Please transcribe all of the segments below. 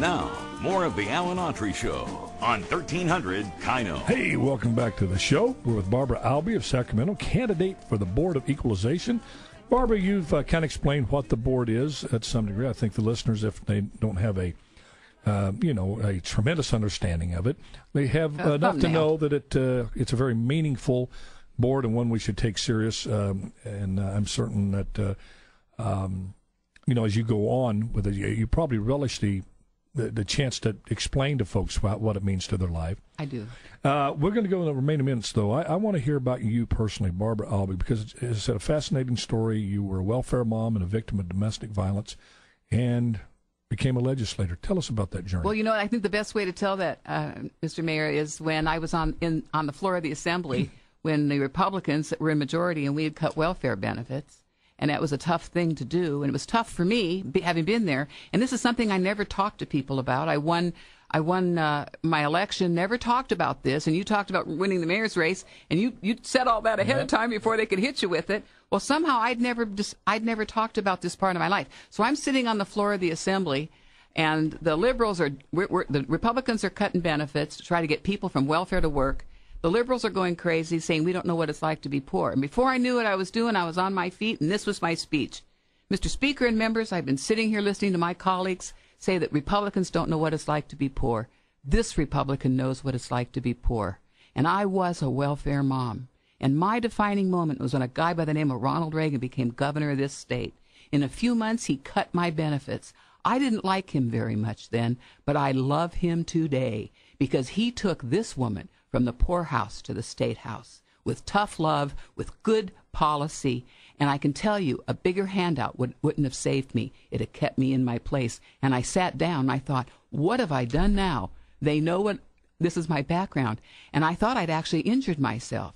Now, more of the Alan Autry Show on 1300 Kino. Hey, welcome back to the show. We're with Barbara Alby of Sacramento, candidate for the Board of Equalization. Barbara, you've kind of explained what the board is at some degree. I think the listeners, if they don't have a tremendous understanding of it, they have enough to know that it's a very meaningful board and one we should take serious. And I'm certain that, as you go on with it, you probably relish the chance to explain to folks about what it means to their life. I do. We're going to go in the remaining minutes, though. I want to hear about you personally, Barbara Alby, because it's a fascinating story. You were a welfare mom and a victim of domestic violence and became a legislator. Tell us about that journey. Well, I think the best way to tell that, Mr. Mayor, is when I was on the floor of the Assembly when the Republicans were in majority and we had cut welfare benefits. And that was a tough thing to do, and it was tough for me, having been there. And this is something I never talked to people about. I won my election, never talked about this, and you talked about winning the mayor's race, and you said all that ahead of time before they could hit you with it. Well, somehow I'd never talked about this part of my life. So I'm sitting on the floor of the Assembly, and the liberals the Republicans are cutting benefits to try to get people from welfare to work. The liberals are going crazy, saying we don't know what it's like to be poor. And before I knew what I was doing, I was on my feet, and this was my speech. Mr. Speaker and members, I've been sitting here listening to my colleagues say that Republicans don't know what it's like to be poor. This Republican knows what it's like to be poor. And I was a welfare mom. And my defining moment was when a guy by the name of Ronald Reagan became governor of this state. In a few months, he cut my benefits. I didn't like him very much then, but I love him today because he took this woman from the poorhouse to the state house with tough love, with good policy. And I can tell you, a bigger handout wouldn't have saved me. It had kept me in my place. And I sat down and I thought, what have I done now? They know this is my background. And I thought I'd actually injured myself.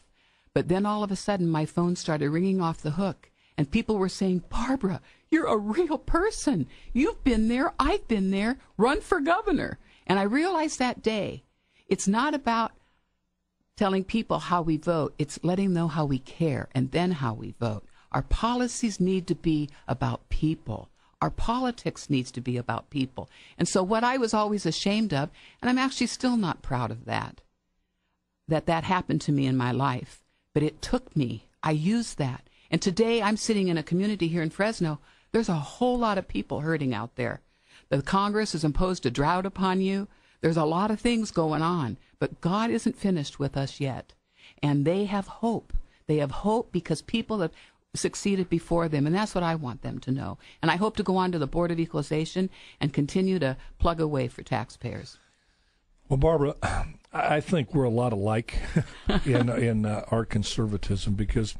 But then all of a sudden, my phone started ringing off the hook. And people were saying, Barbara, you're a real person. You've been there. I've been there. Run for governor. And I realized that day, it's not about telling people how we vote. It's letting them know how we care and then how we vote. Our policies need to be about people. Our politics needs to be about people. And so what I was always ashamed of, and I'm actually still not proud of that happened to me in my life. But it took me. I used that. And today I'm sitting in a community here in Fresno. There's a whole lot of people hurting out there. The Congress has imposed a drought upon you. There's a lot of things going on, but God isn't finished with us yet. And they have hope. They have hope because people have succeeded before them, and that's what I want them to know. And I hope to go on to the Board of Equalization and continue to plug away for taxpayers. Well, Barbara, I think we're a lot alike in our conservatism because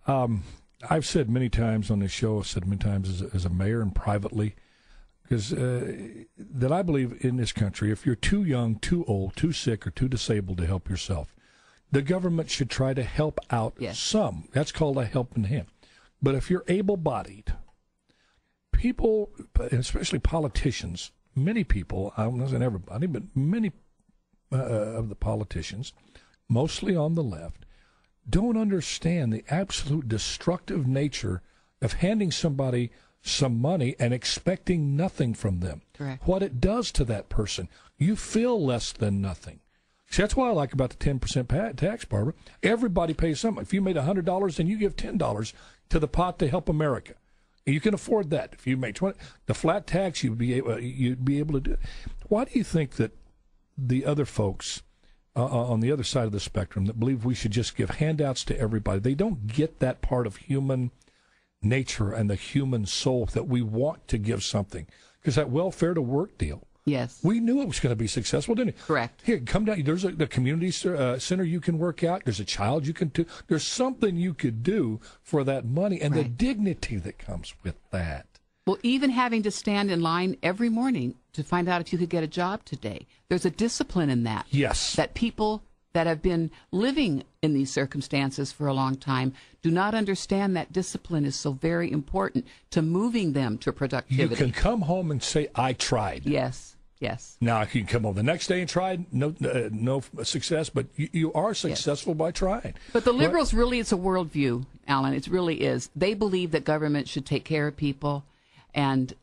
I've said many times on this show, I've said many times as a mayor and privately, because that I believe in this country, if you're too young, too old, too sick, or too disabled to help yourself, the government should try to help out some. That's called a helping hand. But if you're able-bodied, people, especially politicians, many people, I don't know everybody, but many of the politicians, mostly on the left, don't understand the absolute destructive nature of handing somebody some money and expecting nothing from them. Correct. What it does to that person, you feel less than nothing. See, that's what I like about the 10% tax, Barbara. Everybody pays something. If you made $100, then you give $10 to the pot to help America. You can afford that. If you make 20, the flat tax, you'd be able to do it. Why do you think that the other folks on the other side of the spectrum that believe we should just give handouts to everybody, they don't get that part of human nature and the human soul that we want to give something? Because that welfare to work deal, yes, we knew it was going to be successful, didn't it? Correct. Here, come down. There's the community center you can work out. There's a child you can do. There's something you could do for that money and the dignity that comes with that. Well, even having to stand in line every morning to find out if you could get a job today, there's a discipline in that. Yes. That people that have been living in these circumstances for a long time do not understand that discipline is so very important to moving them to productivity. You can come home and say, I tried. Yes, yes. Now, you can come home the next day and try, no success, but you are successful by trying. But the liberals really, it's a worldview, Alan. It really is. They believe that government should take care of people, and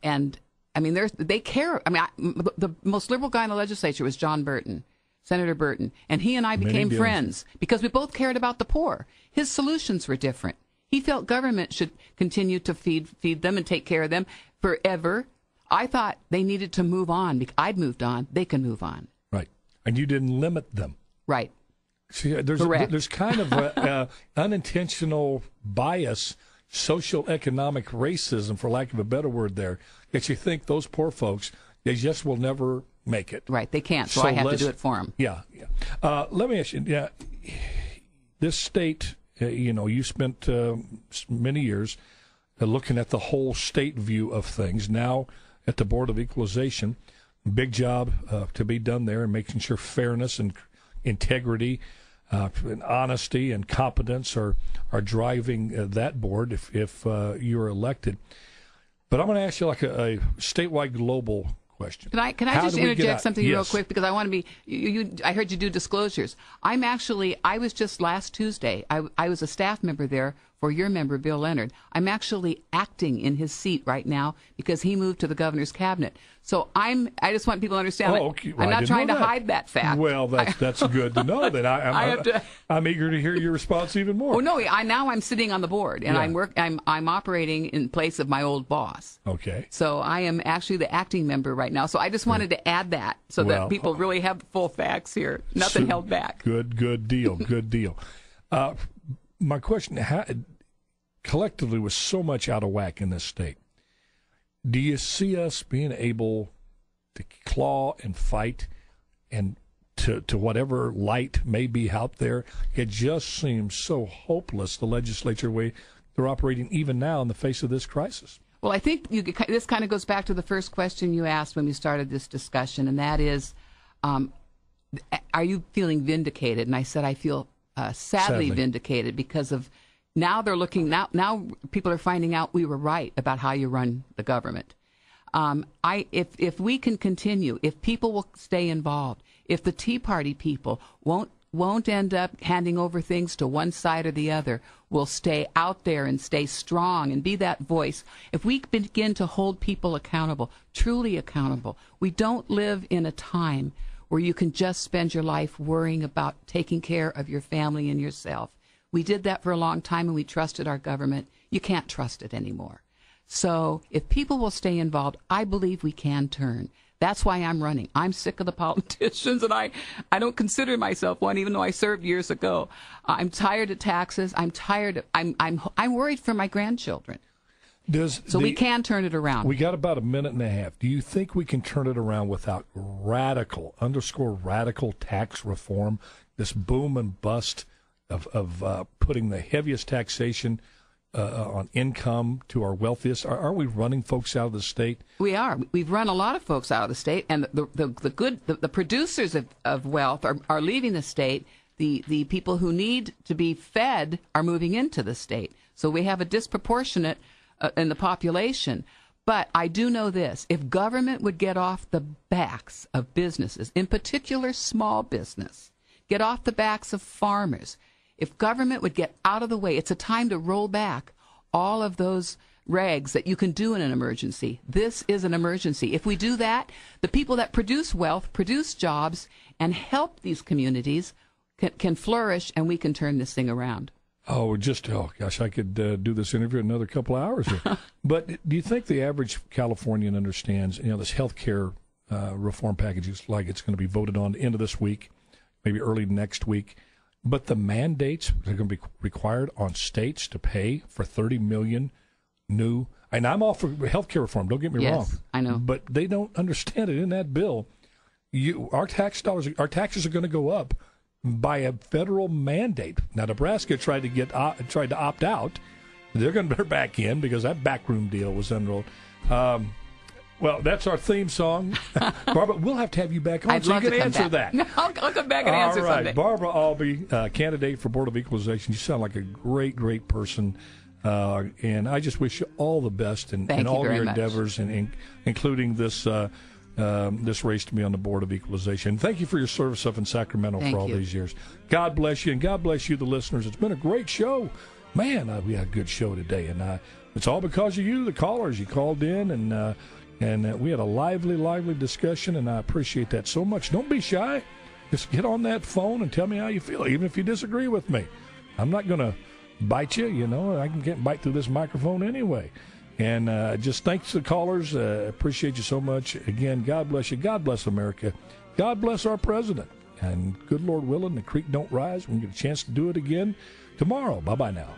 I mean, they care. I mean, the most liberal guy in the legislature was John Burton, Senator Burton, and he and I became friends because we both cared about the poor. His solutions were different. He felt government should continue to feed them and take care of them forever. I thought they needed to move on. I'd moved on. They can move on. Right. And you didn't limit them. Right. See, there's kind of a unintentional bias, social economic racism, for lack of a better word there, that you think those poor folks, they just will never make it. Right. They can't, so I have to do it for them. Yeah. Let me ask you, this state, you spent many years looking at the whole state view of things. Now at the Board of Equalization, big job to be done there and making sure fairness and integrity and honesty and competence are driving that board if you're elected. But I'm going to ask you like a statewide global question. Can I just interject something real quick, because I want to be I heard you do disclosures. I was just last Tuesday, I was a staff member there for your member, Bill Leonard. I'm actually acting in his seat right now because he moved to the governor's cabinet. So I just want people to understand okay. Well, I'm not trying to hide that fact. Well, that's good to know. That I'm eager to hear your response even more. Oh no, now I'm sitting on the board and I'm operating in place of my old boss. Okay. So I am actually the acting member right now. So I just wanted to add that so that people really have the full facts here. Nothing held back. Good deal. Good deal. My question, collectively, with so much out of whack in this state, do you see us being able to claw and fight and to whatever light may be out there? It just seems so hopeless, the legislature, way they're operating even now in the face of this crisis. Well, I think this kind of goes back to the first question you asked when we started this discussion, and that is, are you feeling vindicated? And I said I feel sadly vindicated because of now they're looking now people are finding out we were right about how you run the government. If we can continue, if people will stay involved, if the Tea Party people won't end up handing over things to one side or the other, will stay out there and stay strong and be that voice. If we begin to hold people accountable, truly accountable, we don't live in a time where you can just spend your life worrying about taking care of your family and yourself. We did that for a long time and we trusted our government. You can't trust it anymore. So if people will stay involved, I believe we can turn. That's why I'm running. I'm sick of the politicians, and I don't consider myself one, even though I served years ago. I'm tired of taxes. I'm worried for my grandchildren. We can turn it around. We got about a minute and a half. Do you think we can turn it around without radical tax reform, this boom and bust of putting the heaviest taxation on income to our wealthiest? Aren't we running folks out of the state? We are. We've run a lot of folks out of the state, and the producers of wealth are leaving the state. The people who need to be fed are moving into the state. So we have a disproportionate in the population. But I do know this. If government would get off the backs of businesses, in particular small business, get off the backs of farmers, if government would get out of the way, it's a time to roll back all of those regs that you can do in an emergency. This is an emergency. If we do that, the people that produce wealth, produce jobs, and help these communities can flourish, and we can turn this thing around. Oh gosh, I could do this interview in another couple of hours here. But do you think the average Californian understands, this health care reform package is like it's going to be voted on the end of this week, maybe early next week, but the mandates are going to be required on states to pay for 30 million new, and I'm all for health care reform, don't get me wrong. I know. But they don't understand it in that bill. Our taxes are going to go up by a federal mandate. Now, Nebraska tried to opt out. They're going to be back in because that backroom deal was unrolled. Well, that's our theme song. Barbara, we'll have to have you back on so you can answer that. I'll come back and answer someday. All right. Barbara Alby, candidate for Board of Equalization. You sound like a great, great person. And I just wish you all the best in all your endeavors, and including this race to be on the Board of Equalization. Thank you for your service up in Sacramento for all these years. God bless you, and God bless you, the listeners. It's been a great show. Man, we had a good show today, and it's all because of you, the callers. You called in, and And we had a lively discussion, and I appreciate that so much. Don't be shy. Just get on that phone and tell me how you feel, even if you disagree with me. I'm not going to bite you, I can't bite through this microphone anyway. And just thanks to the callers. Appreciate you so much. Again, God bless you. God bless America. God bless our president. And good Lord willing, the creek don't rise. We'll get a chance to do it again tomorrow. Bye-bye now.